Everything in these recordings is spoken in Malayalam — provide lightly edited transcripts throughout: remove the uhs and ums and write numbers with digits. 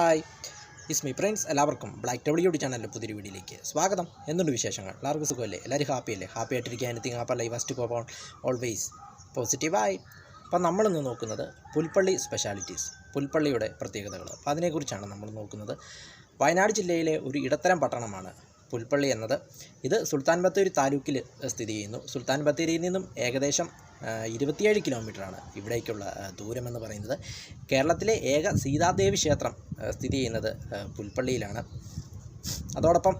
ഹായ് ഇസ് മീ ഫ്രണ്ട്സ്, എല്ലാവർക്കും ബ്ലാക്ക് ഡബ്ല്യു ഡി ചാനലിൻ്റെ പുതിയൊരു വീഡിയോയിലേക്ക് സ്വാഗതം. എന്തുണ്ട് വിശേഷങ്ങൾ? എല്ലാവർക്കും സുഖമല്ലേ? എല്ലാവരും ഹാപ്പിയല്ലേ? ഹാപ്പി ആയിട്ടിരിക്കുക. Anything happy life first go on always പോസിറ്റീവായി. അപ്പോൾ നമ്മളിന്ന് നോക്കുന്നത് പുൽപ്പള്ളി സ്പെഷ്യാലിറ്റീസ്, പുൽപ്പള്ളിയുടെ പ്രത്യേകതകൾ. അപ്പോൾ അതിനെക്കുറിച്ചാണ് നമ്മൾ നോക്കുന്നത്. വയനാട് ജില്ലയിലെ ഒരു ഇടത്തരം പട്ടണമാണ് പുൽപ്പള്ളി എന്നത്. ഇത് സുൽത്താൻ ബത്തേരി താലൂക്കിൽ സ്ഥിതി ചെയ്യുന്നു. സുൽത്താൻ ബത്തേരിയിൽ നിന്നും ഏകദേശം 27 കിലോമീറ്ററാണ് ഇവിടേക്കുള്ള ദൂരമെന്ന് പറയുന്നത്. കേരളത്തിലെ ഏക സീതാദേവി ക്ഷേത്രം സ്ഥിതി ചെയ്യുന്നത് പുൽപ്പള്ളിയിലാണ്. അതോടൊപ്പം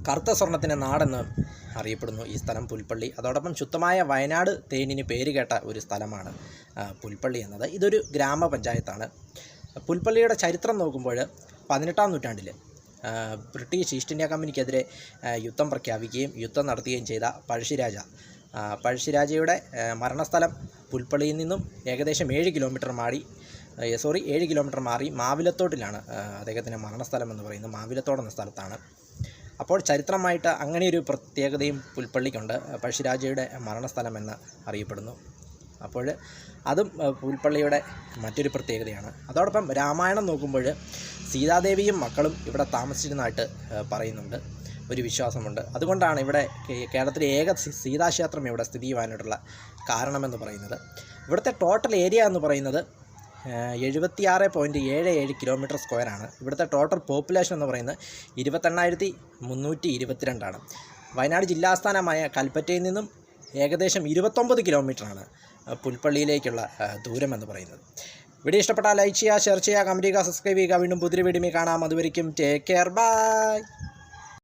കറുത്ത സ്വർണ്ണത്തിൻ്റെ നാടെന്ന് അറിയപ്പെടുന്നു ഈ സ്ഥലം പുൽപ്പള്ളി. അതോടൊപ്പം ശുദ്ധമായ വയനാട് തേനിന് പേരുകേട്ട ഒരു സ്ഥലമാണ് പുൽപ്പള്ളി എന്നത്. ഇതൊരു ഗ്രാമപഞ്ചായത്താണ്. പുൽപ്പള്ളിയുടെ ചരിത്രം നോക്കുമ്പോൾ 18-ാം നൂറ്റാണ്ടിൽ ബ്രിട്ടീഷ് ഈസ്റ്റ് ഇന്ത്യ കമ്പനിക്കെതിരെ യുദ്ധം പ്രഖ്യാപിക്കുകയും യുദ്ധം നടത്തുകയും ചെയ്ത പഴശ്ശിരാജയുടെ മരണസ്ഥലം പുൽപ്പള്ളിയിൽ നിന്നും ഏകദേശം 7 കിലോമീറ്റർ മാറി മാവിലത്തോട്ടിലാണ് അദ്ദേഹത്തിൻ്റെ മരണസ്ഥലം എന്ന് പറയുന്നത്. മാവിലത്തോട് എന്ന സ്ഥലത്താണ്. അപ്പോൾ ചരിത്രമായിട്ട് അങ്ങനെയൊരു പ്രത്യേകതയും പുൽപ്പള്ളിക്കുണ്ട്. പഴശ്ശിരാജയുടെ മരണസ്ഥലം എന്ന് അറിയപ്പെടുന്നു. അപ്പോൾ അതും പുൽപ്പള്ളിയുടെ മറ്റൊരു പ്രത്യേകതയാണ്. അതോടൊപ്പം രാമായണം നോക്കുമ്പോൾ സീതാദേവിയും മക്കളും ഇവിടെ താമസിച്ചിരുന്നതായിട്ട് പറയുന്നുണ്ട്, ഒരു വിശ്വാസമുണ്ട്. അതുകൊണ്ടാണ് ഇവിടെ കേരളത്തിലെ ഏക സീതാക്ഷേത്രം ഇവിടെ സ്ഥിതി ചെയ്യുവാനായിട്ടുള്ള കാരണമെന്ന് പറയുന്നത്. ഇവിടുത്തെ ടോട്ടൽ ഏരിയ എന്ന് പറയുന്നത് 76.77 കിലോമീറ്റർ സ്ക്വയറാണ്. ഇവിടുത്തെ ടോട്ടൽ പോപ്പുലേഷൻ എന്ന് പറയുന്നത് 28,322 വയനാട് ജില്ലാസ്ഥാനമായ കൽപ്പറ്റയിൽ നിന്നും ഏകദേശം 29 കിലോമീറ്ററാണ് പുൽപ്പള്ളിയിലേക്കുള്ള ദൂരമെന്ന് പറയുന്നത്. വീഡിയോ ഇഷ്ടപ്പെട്ടാൽ ലൈക്ക് ചെയ്യുക, ഷെയർ ചെയ്യുക, കമൻറ്റ് ചെയ്യുക, സബ്സ്ക്രൈബ് ചെയ്യുക. വീണ്ടും പുതിയ വീഡിയോ കാണാം. അതുവരെയും ടേക്ക് കെയർ, ബൈ.